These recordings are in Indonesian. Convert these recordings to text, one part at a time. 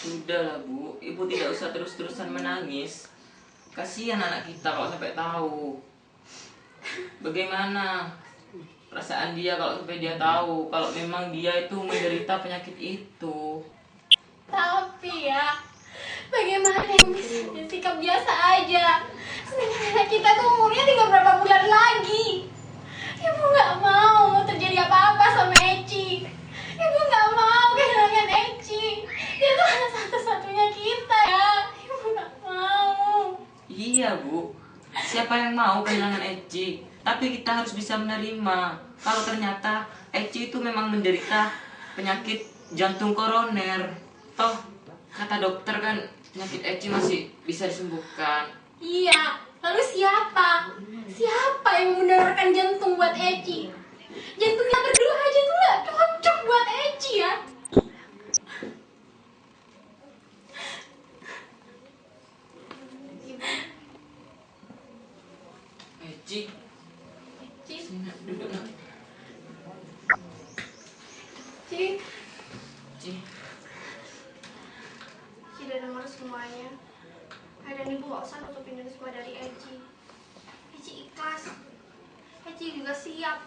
Sudahlah Bu, Ibu tidak usah terus-terusan menangis. Kasihan anak kita kalau sampai tahu. Bagaimana perasaan dia kalau sampai dia tahu kalau memang dia itu menderita penyakit itu. Tapi ya, bagaimana yang bisa sikap biasa aja? Sedangkan anak kita tuh umurnya tinggal berapa bulan lagi. Ibu nggak mau terjadi apa-apa sama Eci. Ibu nggak mau kehilangan Eci. Dia tuh anak satu-satunya kita ya. Ibu nggak mau. Iya Bu, siapa yang mau kehilangan Eci? Tapi kita harus bisa menerima kalau ternyata Eci itu memang menderita penyakit jantung koroner. Toh kata dokter kan penyakit Eci masih bisa disembuhkan. Iya, lalu siapa? Siapa yang mendonorkan jantung buat Eci? Jantungnya berdua aja tuh gak cocok buat Eci ya. Eci, Eci, sini duduk nak. Eci, Eci, Eci udah denger semuanya. Dan ibu gak usah nutupin ini semua dari Eci. Eci ikhlas. Eci juga siap.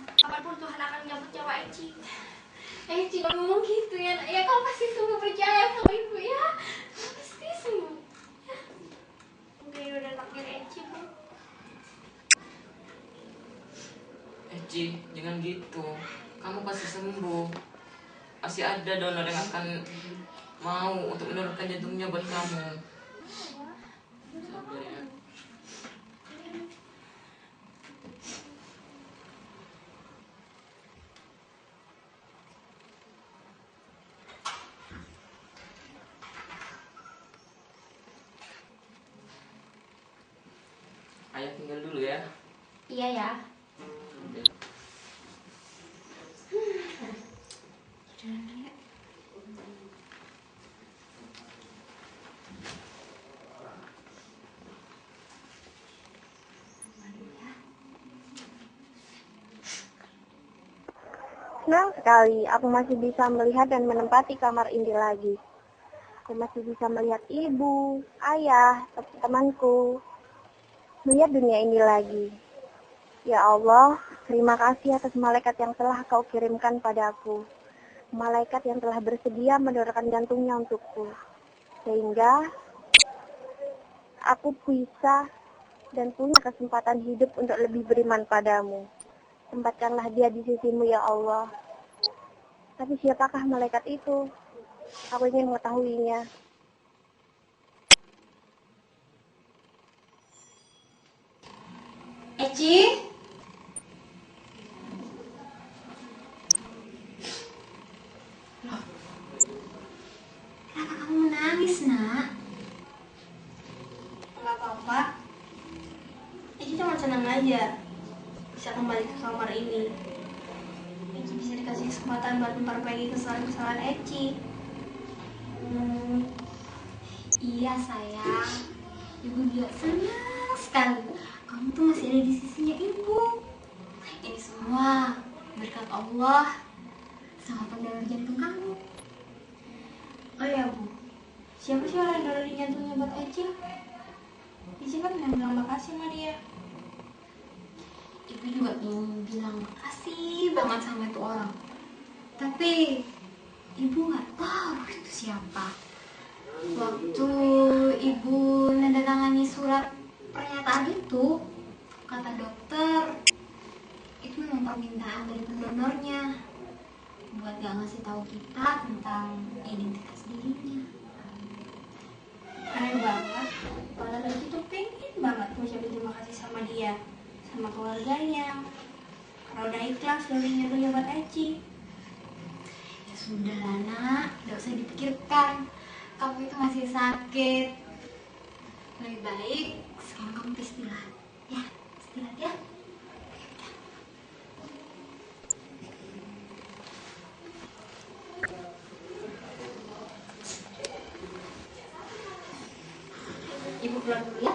Kapanpun Tuhan akan menyambut nyawa Eci. Eci gak ngomong gitu ya nak. Ya kamu pasti sungguh percaya sama ibu ya. Kamu pasti sungguh. Mungkin ini udah takdir Eci bu. Eci, jangan gitu. Kamu pasti sembuh. Masih ada donor yang akan mau untuk mendonorkan jantungnya buat kamu. Sabar ya. Ayah tinggal dulu ya. Iya ya. Senang sekali aku masih bisa melihat dan menempati kamar ini lagi. Saya masih bisa melihat ibu, ayah, temanku, melihat dunia ini lagi. Ya Allah, terima kasih atas malaikat yang telah Kau kirimkan padaku. Malaikat yang telah bersedia mendonorkan jantungnya untukku. Sehingga aku bisa dan punya kesempatan hidup untuk lebih beriman padamu. Tempatkanlah dia di sisimu ya Allah. Tapi siapakah malaikat itu? Aku ingin mengetahuinya. Eci? Kenapa kamu menangis, nak? Enggak apa-apa. Eci cuma senang aja bisa kembali ke kamar ini. Eci bisa dikasih kesempatan buat memperbaiki kesalahan-kesalahan Eci. Iya sayang, ibu juga senang sekali kamu tuh masih ada di sisinya ibu. Ini semua berkat Allah sama pendonor jantung kamu. Oh ya bu, siapa sih orang yang donorin jantungnya buat Eci? Eci kan udah bilang makasih sama dia. Ibu juga ingin bilang makasih banget sama itu orang. Tapi ibu nggak tahu itu siapa. Waktu ibu menandatangani surat pernyataan itu, kata dokter itu memang permintaan dari pendonornya buat gak ngasih tahu kita tentang identitas dirinya. Keren banget. Padahal Eci tuh pengen banget ngucapin terima kasih sama dia, sama keluarganya, karena udah ikhlas donorin jantungnya buat Eci. Ya sudah lah nak, gak usah dipikirkan. Kamu itu masih sakit. Lebih baik sekarang kamu istirahat. Ya, istirahat ya. Ibu pulang dulu ya.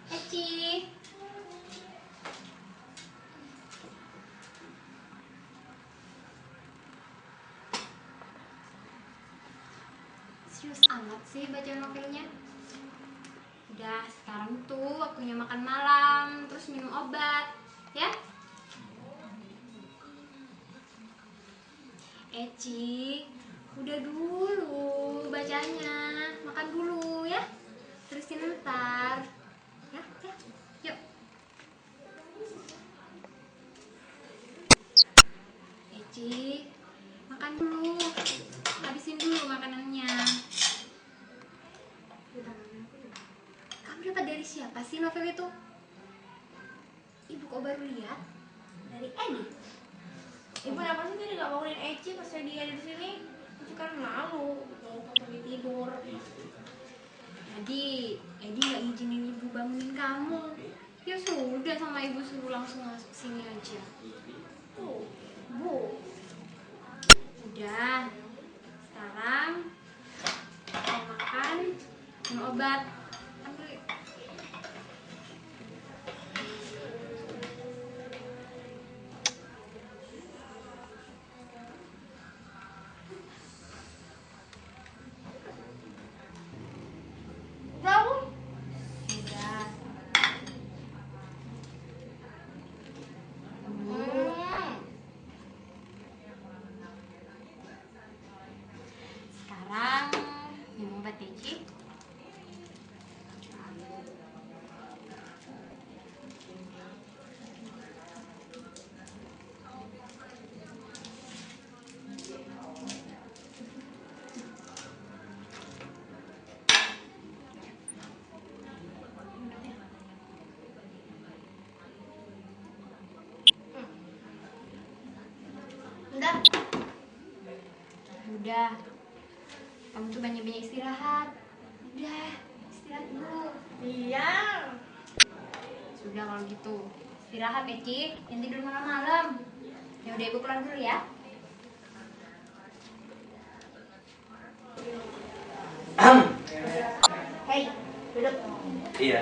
Eci. Serius amat sih baca novelnya. Udah, sekarang tuh waktunya makan malam, terus minum obat, ya? Eci, udah dulu bacanya, makan dulu ya. Terusin ntar, ya, ya, yuk. Eci, makan dulu, habisin dulu makanannya. Kamu dapat dari siapa sih novel itu? Ibu kok baru lihat? Dari Edi. Ibu kenapa sih tadi gak bangunin Eci pas dia ada di sini? Eci kan malu, mau pergi tidur. Jadi Edi gak izinin ibu bangunin kamu. Ya sudah, sama ibu suruh langsung masuk sini aja. Bu. obat. Ambil. Udah, Bu? Udah. Sekarang minum obat ya, Ci. Udah. Udah. Kamu tuh banyak-banyak istirahat. Udah, istirahat dulu. Iya. Sudah kalau gitu. Istirahat ya, Ci. Jangan tidur malam-malam. Ya udah, Ibu pulang dulu ya. Hei, duduk. Iya.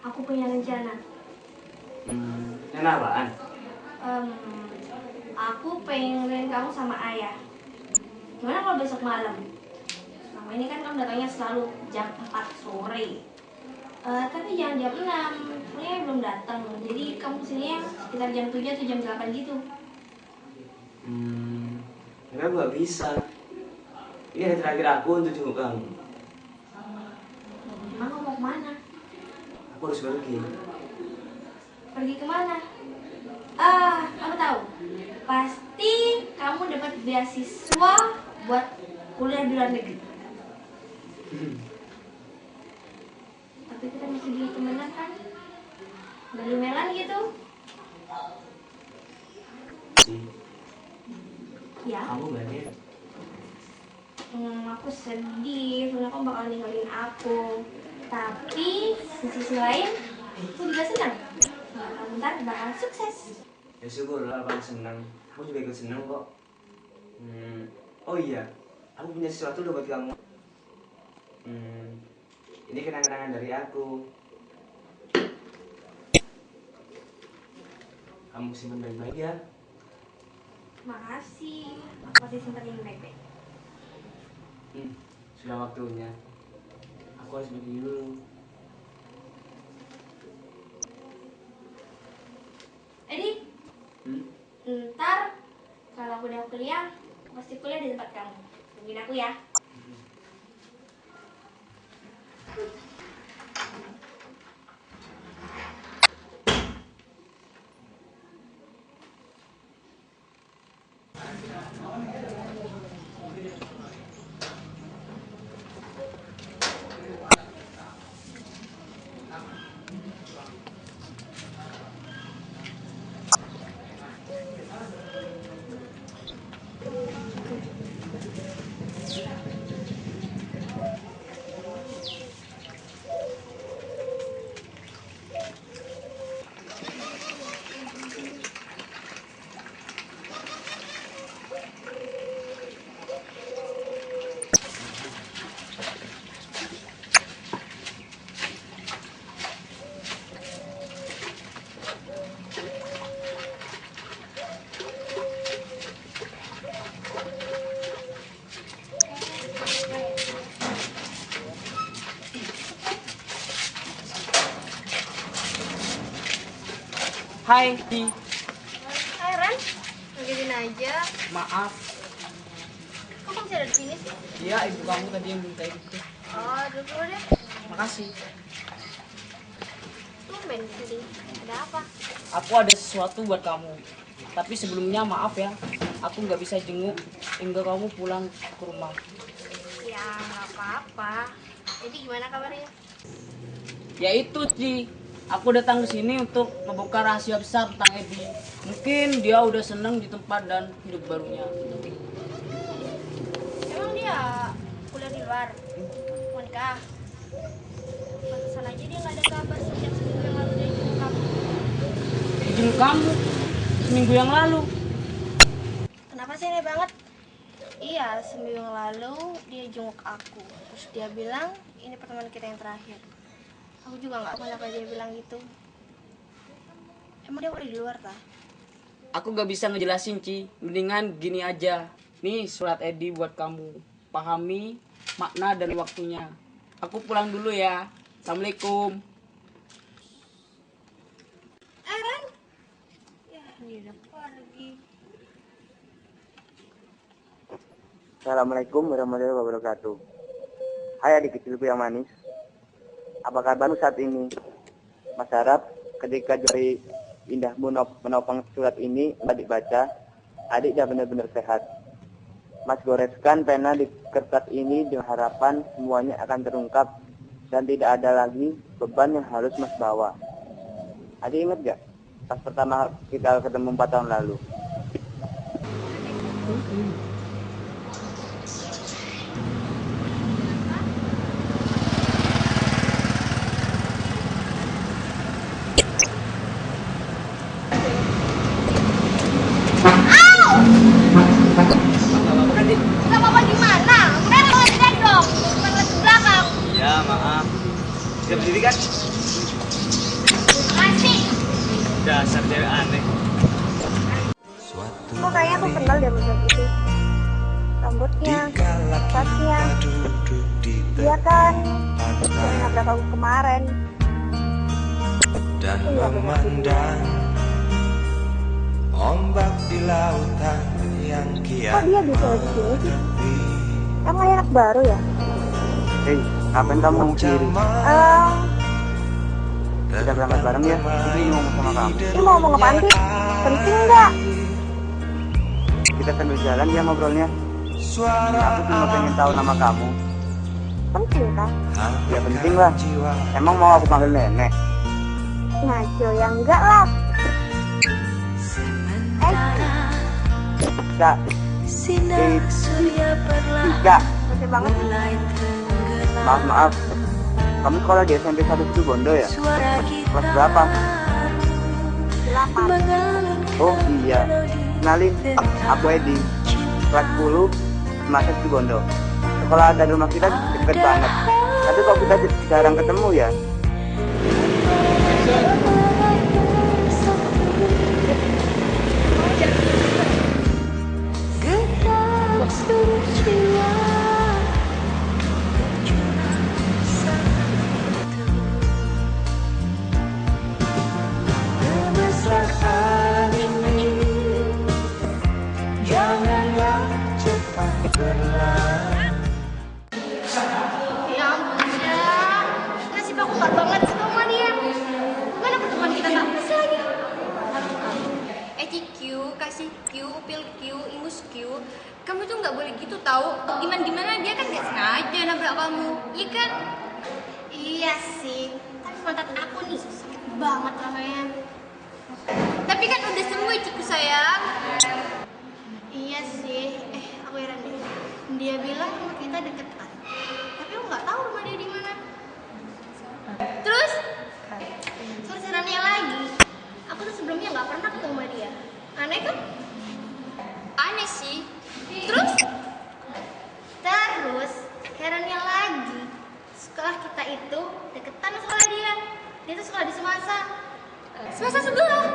Aku punya rencana. Rencana apaan? Aku pengen ngeliatin kamu sama ayah. Gimana kalau besok malam? Selama ini kan kamu datangnya selalu jam 4 sore. Tapi jangan jam 6, soalnya belum datang. Jadi kamu kesini sekitar jam 7 atau jam 8 gitu. Tapi aku gak bisa. Ini hari terakhir aku untuk jenguk kamu. Emang kamu mau kemana? Aku harus pergi. Pergi kemana? Aku tahu. Pasti kamu dapat beasiswa buat kuliah di luar negeri. Tapi kita masih jadi temenan kan? Beli melan gitu? Sih, Ya. kamu gak ada. Aku sedih, soalnya kamu bakal ninggalin aku. Tapi di sisi lain, aku juga senang. Kamu ntar bakal sukses. Ya syukur lah abang senang. Aku juga ikut senang kok. Oh iya, aku punya sesuatu loh buat kamu. Ini kenang-kenangan dari aku. Kamu simpan baik-baik ya. Makasih, aku pasti simpan ini baik-baik. Sudah waktunya. Aku harus pergi dulu. Edi, ntar kalau aku udah kuliah, aku pasti kuliah di tempat kamu. Tungguin aku ya. Hai, Di. Hai Ren, ngagetin aja. Maaf. Kok kamu bisa ada di sini sih? Iya, ibu kamu tadi yang minta itu. Oh, duduk dulu deh. Makasih. Tumben di sini. Ada apa? Aku ada sesuatu buat kamu. Tapi sebelumnya maaf ya, aku nggak bisa jenguk hingga kamu pulang ke rumah. Ya, nggak apa-apa. Jadi gimana kabarnya? Ya itu Ci, aku datang ke sini untuk membuka rahasia besar tentang Edi. Mungkin dia udah seneng di tempat dan hidup barunya. Emang dia kuliah di luar? Mau nikah? Pantesan aja dia nggak ada kabar sejak seminggu yang lalu dari jenguk kamu. Jenguk kamu seminggu yang lalu. Kenapa sih aneh banget? Iya, seminggu yang lalu dia jenguk aku. Terus dia bilang, ini pertemuan kita yang terakhir. Aku juga nggak tahu kenapa dia bilang gitu. Emang dia udah di luar, kah? Aku gak bisa ngejelasin, Ci. Mendingan gini aja. Nih surat Edi buat kamu. Pahami makna dan waktunya. Aku pulang dulu ya. Assalamualaikum. Ren? Ya, dia udah pergi. Assalamualaikum warahmatullahi wabarakatuh. Hai adik kecilku yang manis. Apa kabarmu saat ini? Mas harap ketika Joy Indah menopang surat ini adik baca, adik sudah benar-benar sehat. Mas goreskan pena di kertas ini dengan harapan semuanya akan terungkap dan tidak ada lagi beban yang harus Mas bawa. Adik ingat gak? Pas pertama kita ketemu 4 tahun lalu. Gak apa-apa gimana? Ren, lo aja dong. Bukan lagi belakang. Ya maaf. Sudah berdiri kan? Kasih. Dasar cewek aneh. Kok kayaknya aku kenal deh macam itu. Rambutnya, tasnya. Dia kan yang nabrak aku kemarin. Dan Aku nggak benar memandang ombak di lautan yang Kok kian dia bisa di sini sih? menepi. Emang dia anak baru ya? Hei, kapan kamu mau kiri? Eh, Kita berangkat bareng ya. Ini ngomong sama kamu. ini mau ngomong apaan sih? Penting nggak? Kita sambil jalan ya ngobrolnya. Suara Aku cuma pengen tahu nama kamu. Penting kan? Ya penting lah. jiwa Emang mau aku panggil nenek? Ngaco ya enggak lah. Kak, Kak, Masih banget. maaf. Kamu sekolah di SMP 1 Situ Bondo ya? Kelas berapa? 8. Oh iya. Kenalin, aku Edi. Kelas 10, masa Situ Bondo. Sekolah dari rumah kita deket banget. Tapi kok kita jarang ketemu ya? Kemesraan ini janganlah cepat berlalu. Ya ampun, Syah. Nasib aku gak banget sih sama dia. Gimana pertemuan kita gak bisa lagi? Q, kasih Q, upil Q, ingus Q. Kamu tuh gak boleh gitu tahu. Gimana dia kan gak sengaja nabrak kamu, iya kan? Iya sih, tapi pantat aku nih sakit banget rasanya. Tapi kan udah sembuh, Ciku sayang. Iya sih, aku heran deh. Dia bilang rumah kita deketan, tapi aku nggak tahu rumah dia di mana. Terus herannya lagi, aku tuh sebelumnya nggak pernah ketemu sama dia. Aneh kan? Aneh sih. Terus herannya lagi, sekolah kita itu deketan sekolah dia. Dia tuh sekolah di Semasa sebelah.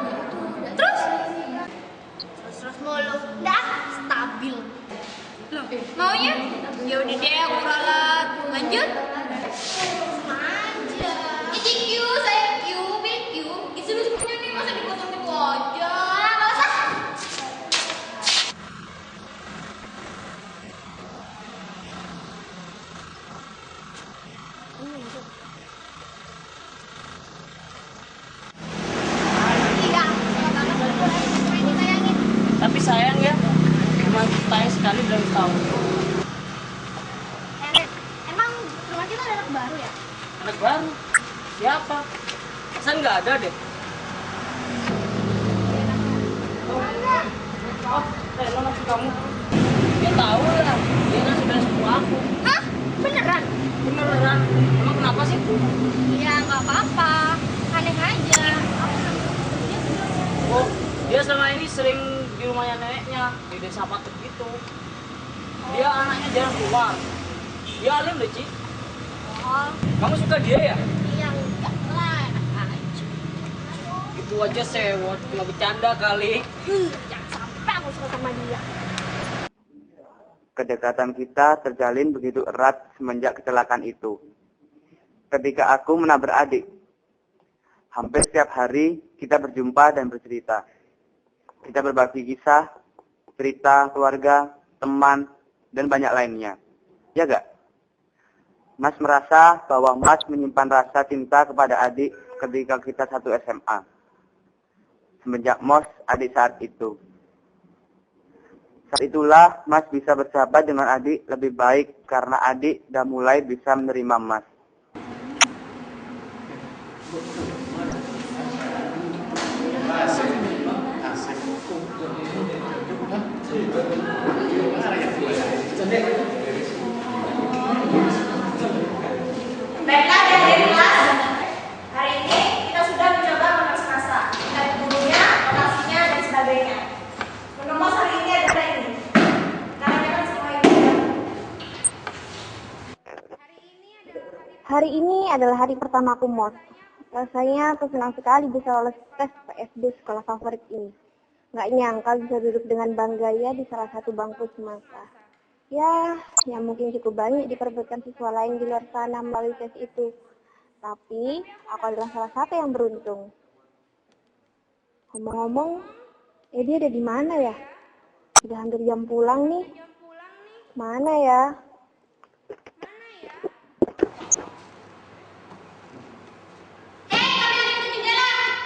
Terus mulu, dah stabil. Loh, maunya? Ya udah deh, aku ralat. Lanjut. Aja. Thank you, sayang you, thank you. Isi-isinya nih masa dipotong gitu aja. Nggak usah. Iya, salah banget. Main disayangin. Tapi sayang ya, cuma tanya sekali dalam tahun. Emang rumah kita ada anak baru ya? Anak baru? Siapa? Pesan nggak ada deh. Oh, Reno maksud kamu? Dia tahu lah, dia kan sudah sepupu aku. Hah? Beneran? Beneran? Emang kenapa sih? Ya nggak apa-apa, aneh aja. Oh, dia selama ini sering di rumahnya neneknya, di desa Patuk gitu. Dia anaknya jarang keluar. Dia alim deh, Ci. Oh, Kamu suka dia ya? iya enggak lah, enak aja. Itu aja sewot, cuma bercanda kali. Jangan sampai aku suka sama dia. Kedekatan kita terjalin begitu erat semenjak kecelakaan itu. Ketika aku menabrak adik, hampir setiap hari kita berjumpa dan bercerita. Kita berbagi kisah, cerita, keluarga, teman, dan banyak lainnya. Ya gak? Mas merasa bahwa Mas menyimpan rasa cinta kepada adik ketika kita satu SMA. Semenjak MOS adik saat itu. Saat itulah Mas bisa bersahabat dengan adik lebih baik karena adik sudah mulai bisa menerima Mas. Baiklah dari kelas, hari ini kita sudah mencoba memasak-masak, kita gurunya, lokasinya, dan sebagainya. Menu MOS hari ini adalah ini. Karena kan semua ini. Hari ini adalah hari pertamaku MOS. Rasanya aku senang sekali bisa lolos tes PSD sekolah favorit ini. Nggak nyangka bisa duduk dengan bangga ya di salah satu bangku semasa. Ya, yang mungkin cukup banyak diperebutkan siswa lain di luar sana melalui tes itu. Tapi, aku adalah salah satu yang beruntung. Ngomong-ngomong, dia ada di mana ya? Sudah hampir jam pulang nih. Mana ya?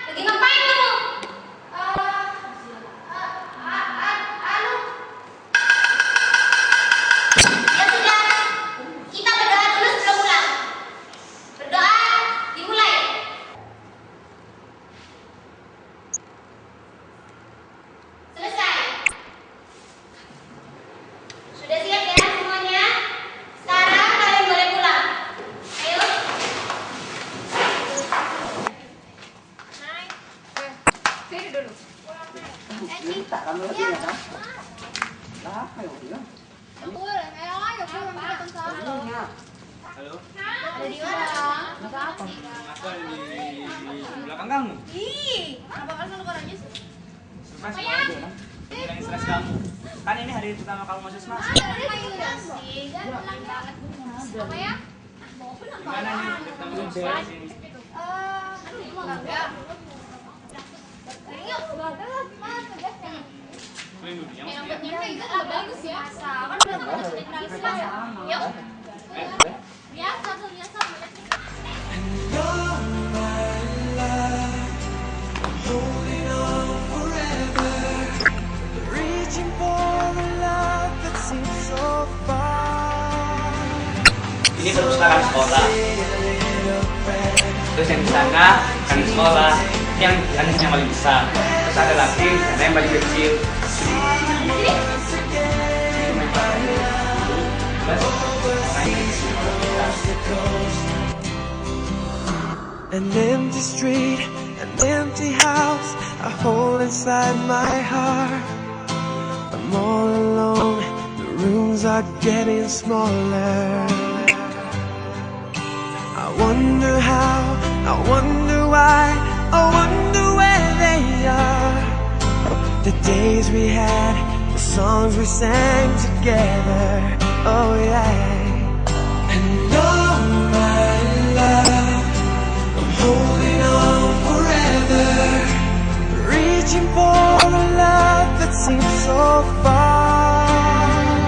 Lagi ngapain kamu? Ya sudah, kita berdoa dulu sebelum pulang. Berdoa dimulai. Selesai. Sudah siap ya semuanya? Sekarang kalian boleh pulang. Ayo. Naik. Sini dulu. Tak kamu lagi ya, kan? Apa ya, udah? Halo, Ada di mana? aku ada di belakang kamu. Ih, apa alasan lu aja sih? Surprise kamu aja kan? Hilangin stres kamu. Kan ini hari pertama kamu masuk semas. Apa ya? Gimana nih? Ketemu sama sekolah di sini. Kalian dulu yang Bagus ya. Kan udah Yuk. Biasa tuh, biasa. All my life, I'm holding on forever, reaching for a love that seems so far. Ini perpustakaan sekolah. Terus yang di sana kan sekolah, yang yang paling besar. Terus ada lagi sana yang paling kecil. An empty street, an empty house, a hole inside my heart. I'm all alone, the rooms are getting smaller. I wonder how, I wonder why, I wonder where they are. The days we had, the songs we sang together, oh yeah. And all my love, I'm holding on forever, reaching for a love that seems so far.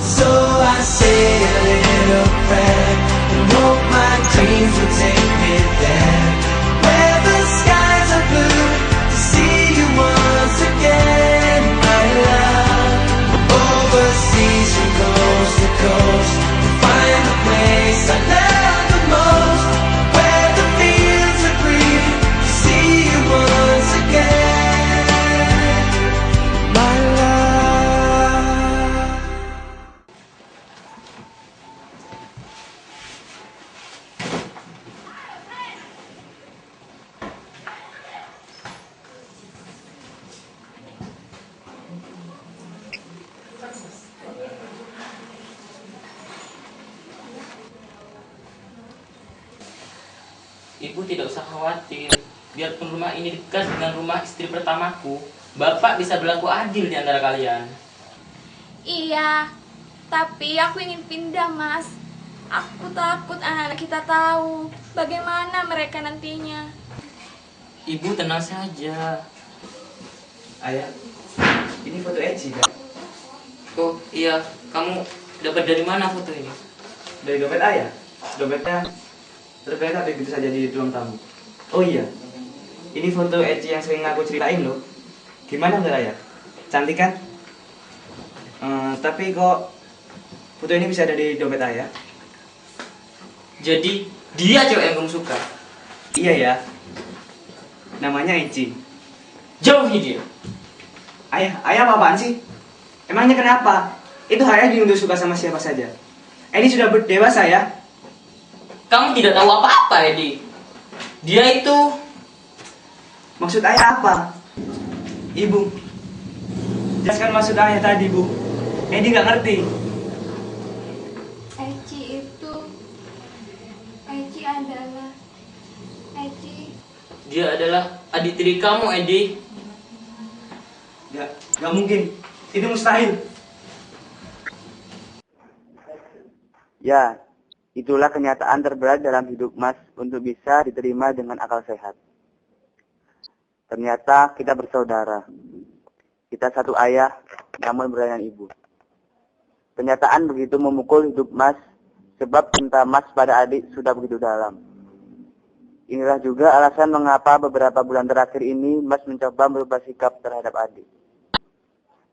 So I say a little prayer and hope my dreams will take me there, where the skies are blue, to see you once again, my love. Overseas from coast to coast, to find the place I love the most, where the fields are green, to see you once again, my love. Ibu tidak usah khawatir. Biarpun rumah ini dekat dengan rumah istri pertamaku, Bapak bisa berlaku adil di antara kalian. Iya, tapi aku ingin pindah, Mas. Aku takut anak-anak kita tahu bagaimana mereka nantinya. Ibu tenang saja. Ayah, ini foto Eci kan? Oh iya, kamu dapat dari mana foto ini? Dari dompet ayah. Dompetnya tergeletak begitu saja di ruang tamu. Oh iya, ini foto Eci yang sering aku ceritain loh. Gimana menurut ayah? Cantik kan? Tapi kok foto ini bisa ada di dompet ayah? Jadi dia cewek yang kamu suka? Iya ya. Namanya Eci. Jauhi dia. Ayah apa-apaan sih? Emangnya kenapa? Itu ayah untuk suka sama siapa saja. Ini sudah dewasa ya. Kamu tidak tahu apa-apa, Edi. Dia itu... Maksud ayah apa? Ibu, jelaskan maksud ayah tadi, Bu. Edi nggak ngerti. Eci. Dia adalah adik tiri kamu, Edi. Nggak mungkin. Itu mustahil. Ya, itulah kenyataan terberat dalam hidup Mas untuk bisa diterima dengan akal sehat. Ternyata kita bersaudara. Kita satu ayah, namun berlainan ibu. Kenyataan begitu memukul hidup Mas, sebab cinta Mas pada adik sudah begitu dalam. Inilah juga alasan mengapa beberapa bulan terakhir ini Mas mencoba merubah sikap terhadap adik.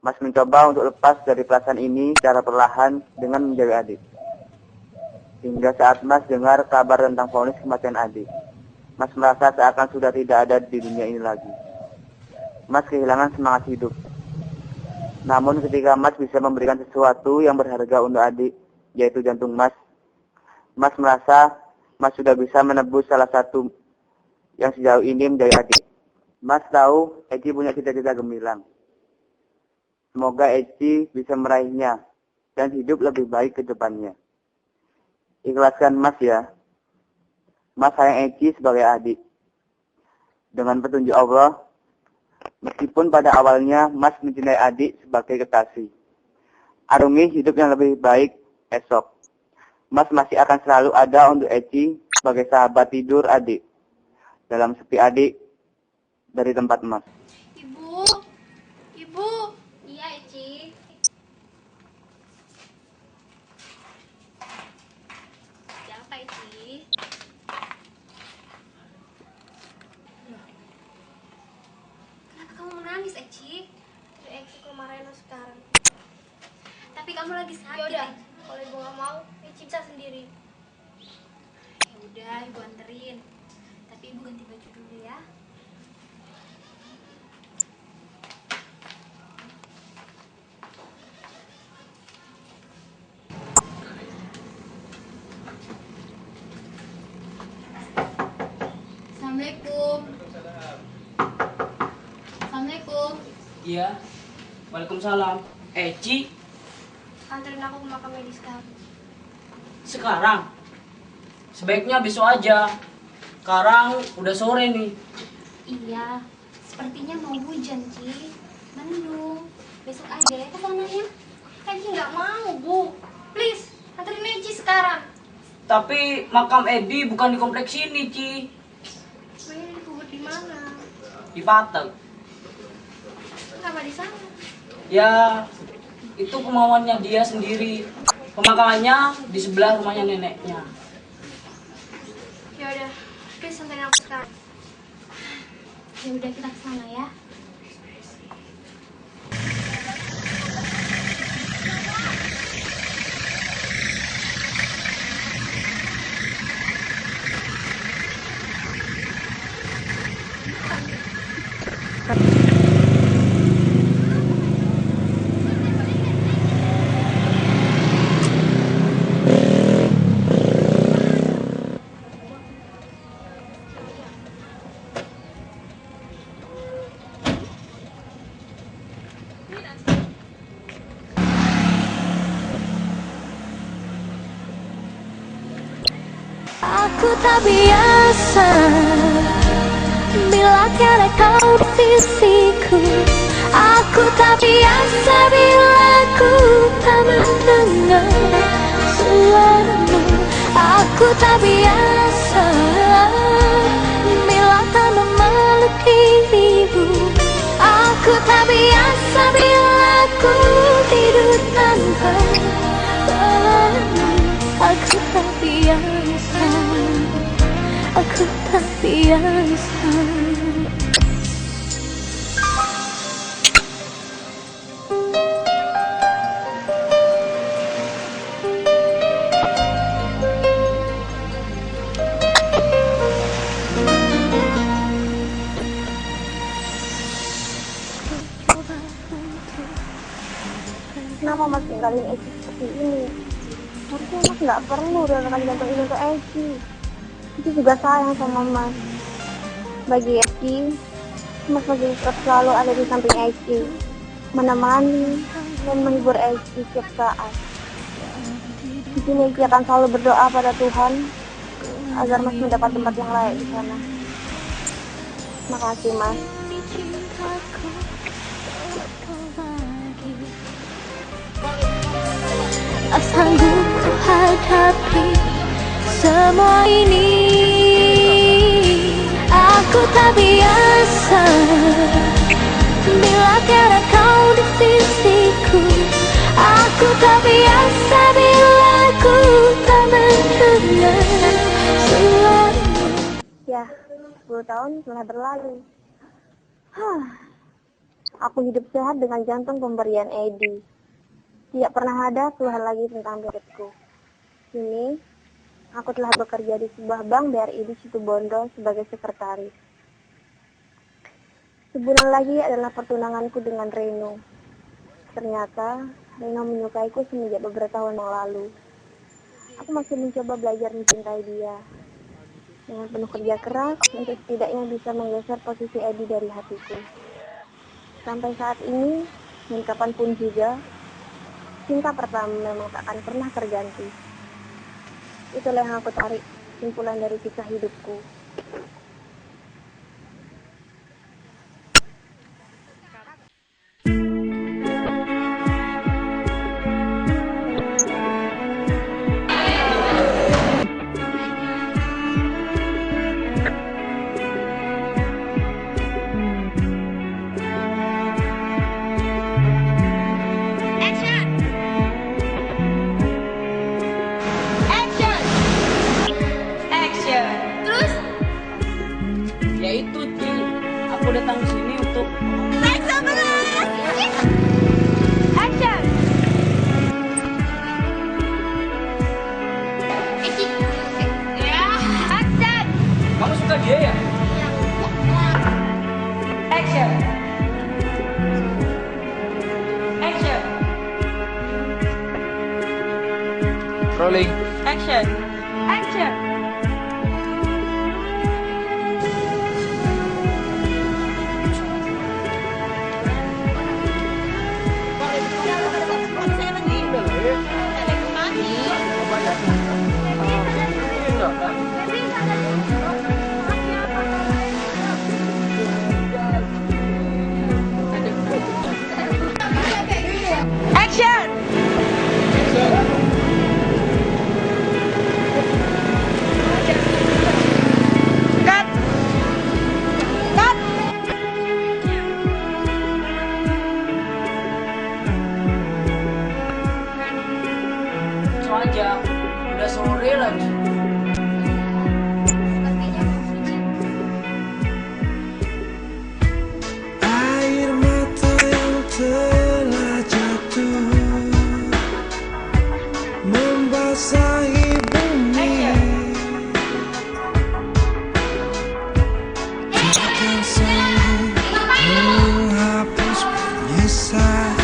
Mas mencoba untuk lepas dari perasaan ini secara perlahan dengan menjaga adik. Hingga saat Mas dengar kabar tentang vonis kematian adik, Mas merasa seakan sudah tidak ada di dunia ini lagi. Mas kehilangan semangat hidup. Namun ketika Mas bisa memberikan sesuatu yang berharga untuk adik, yaitu jantung Mas merasa Mas sudah bisa menebus salah satu yang sejauh ini menjadi adik. Mas tahu Eci punya cita-cita gemilang. Semoga Eci bisa meraihnya dan hidup lebih baik ke depannya. Ikhlaskan Mas ya. Mas sayang Eci sebagai adik. Dengan petunjuk Allah, meskipun pada awalnya Mas mencintai adik sebagai kekasih, arungi hidup yang lebih baik esok. Mas masih akan selalu ada untuk Eci sebagai sahabat tidur adik, dalam sepi adik dari tempat Mas. Ibu. Iya, Eci. Siapa, Eci? Kenapa kamu menangis, Eci? Eci kemarahin sekarang. Tapi kamu lagi sakit. Yaudah, kalau ibu nggak mau, Eci bisa sendiri. Ya udah, ibu anterin. Tapi ibu ganti baju dulu ya. Assalamualaikum. Assalamualaikum. Iya. Waalaikumsalam. Eci, Anterin aku ke makam medis sekarang. sekarang? Sebaiknya besok aja. Sekarang udah sore nih. Iya, sepertinya mau hujan, Ci. Mendung. Besok aja ya ke sananya. Eci nggak mau, Bu. Please, anterin Eci sekarang. Tapi makam Edi bukan di kompleks ini, Ci. Memangnya dikubur di mana? Di Patel. Kenapa di sana? Ya, itu kemauannya dia sendiri. Pemakamannya di sebelah rumahnya neneknya. Ya udah, please anterin aku sekarang. Ya udah, kita ke sana ya. Aku tak biasa bila tiada kau di sisiku. Aku tak biasa bila ku tak mendengar suaramu. Aku tak biasa bila tak memeluk dirimu. Aku tak biasa bila ku tidur tanpa bawamu. Aku tak biasa, aku tak biasa. Kenapa Mas tinggalin Eci seperti ini? Harusnya Mas nggak perlu donorkan jantung ini ke Eci. Eci juga sayang sama Mas. Bagi Eci, Mas masih tetap selalu ada di samping Eci, menemani dan menghibur Eci setiap saat. Di sini Eci akan selalu berdoa pada Tuhan agar Mas mendapat tempat yang layak di sana. Makasih Mas. Tak sanggup ku hadapi semua ini. Aku tak biasa bila tiada kau di sisiku. Aku tak biasa bila ku tak mendengar suaramu. Ya, 10 tahun telah berlalu. Aku hidup sehat dengan jantung pemberian Edi. Tidak pernah ada keluhan lagi tentang perutku. Kini, aku telah bekerja di sebuah bank BRI di Situbondo sebagai sekretaris. Sebulan lagi adalah pertunanganku dengan Reno. Ternyata, Reno menyukaiku semenjak beberapa tahun yang lalu. Aku masih mencoba belajar mencintai dia. Dengan penuh kerja keras, untuk setidaknya bisa menggeser posisi Edi dari hatiku. Sampai saat ini, dan kapanpun juga, cinta pertama memang tak akan pernah terganti. Itulah yang aku tarik simpulan dari kisah hidupku. Ya itu Ci, aku datang ke sini untuk Action! Action! kamu suka dia ya? Action! Action! Rolling. Action! Action! Action! Cut! Cut! So aja, udah sore lagi. Air mata yang telah jatuh membasahi bumi. Takkan sanggup menghapus penyesalan.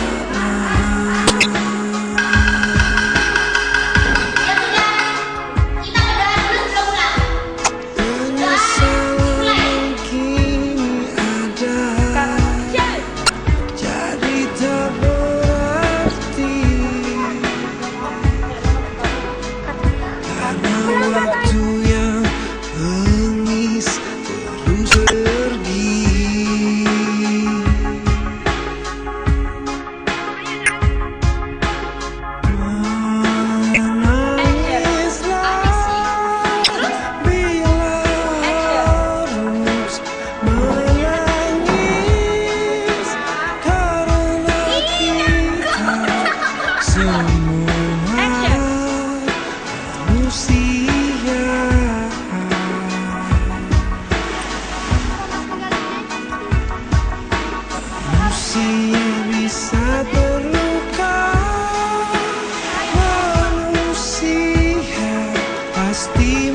manusia. Manusia bisa terluka, manusia pasti